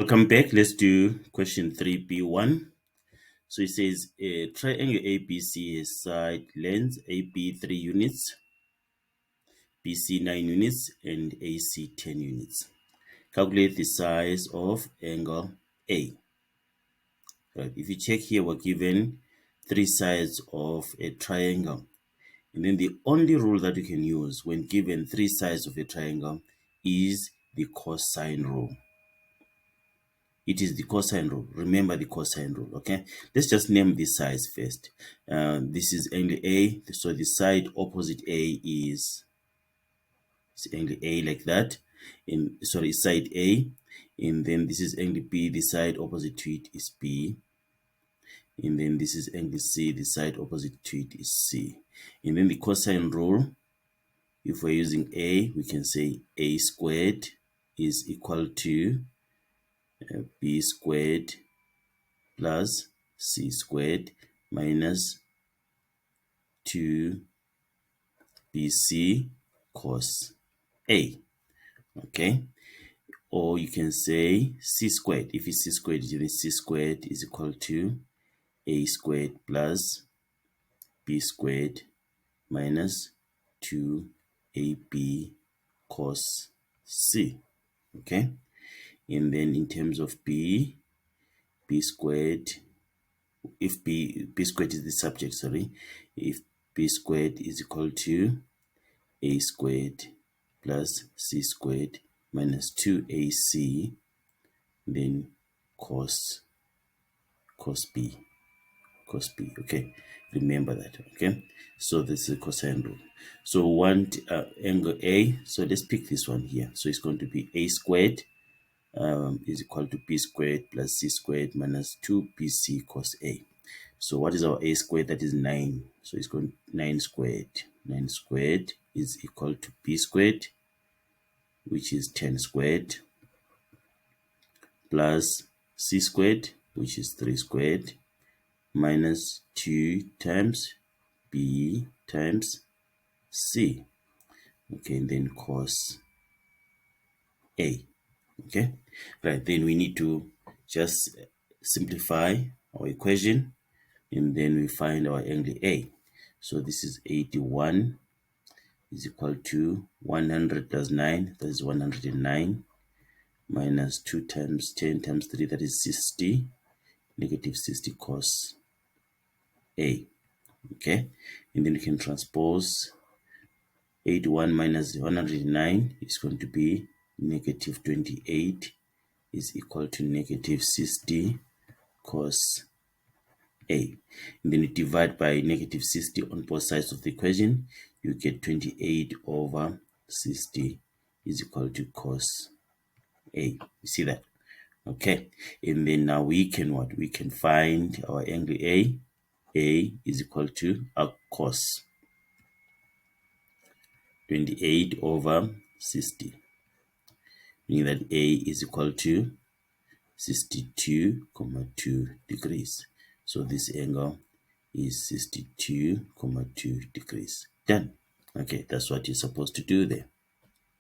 Welcome back. Let's do question 3b1. So it says a triangle ABC has side lengths AB 3 units, BC 9 units, and AC 10 units. Calculate the size of angle A. Right. If you check here, we're given 3 sides of a triangle. And then the only rule that you can use when given 3 sides of a triangle is the cosine rule. It is the cosine rule. Remember the cosine rule, okay? Let's just name this sides first. This is angle A, so the side opposite A is angle A like that. Side A. And then this is angle B, the side opposite to it is B. And then this is angle C, the side opposite to it is C. And then the cosine rule, if we're using A, we can say A squared is equal to B squared plus C squared minus 2BC cos A. Okay, or you can say C squared. If it's C squared, then C squared is equal to A squared plus B squared minus 2AB cos C. Okay, and then in terms of B squared, if b squared is the subject, if B squared is equal to A squared plus C squared minus 2AC, then cos B. Okay, remember that. Okay, so this is cosine rule. So want angle A, so let's pick this one here. So it's going to be A squared is equal to B squared plus C squared minus 2BC cos A. So what is our A squared? That is 9. So it's going 9 squared. 9 squared is equal to B squared, which is 10 squared, plus C squared, which is 3 squared, minus 2 times B times C. Okay, and then cos A. Okay, right, then we need to just simplify our equation, and then we find our angle A. So this is 81 is equal to 100 plus 9, that is 109, minus 2 times 10 times 3, that is 60, negative 60 cos A. Okay, and then you can transpose 81 minus 109 is going to be negative 28 is equal to negative 60 cos A. And then you divide by negative 60 on both sides of the equation, you get 28 over 60 is equal to cos A. You see that? Okay, and then now we can what? We can find our angle A. A is equal to our cos 28 over 60, meaning that A is equal to 62,2 degrees. So this angle is 62,2 degrees. Done. Okay, that's what you're supposed to do there.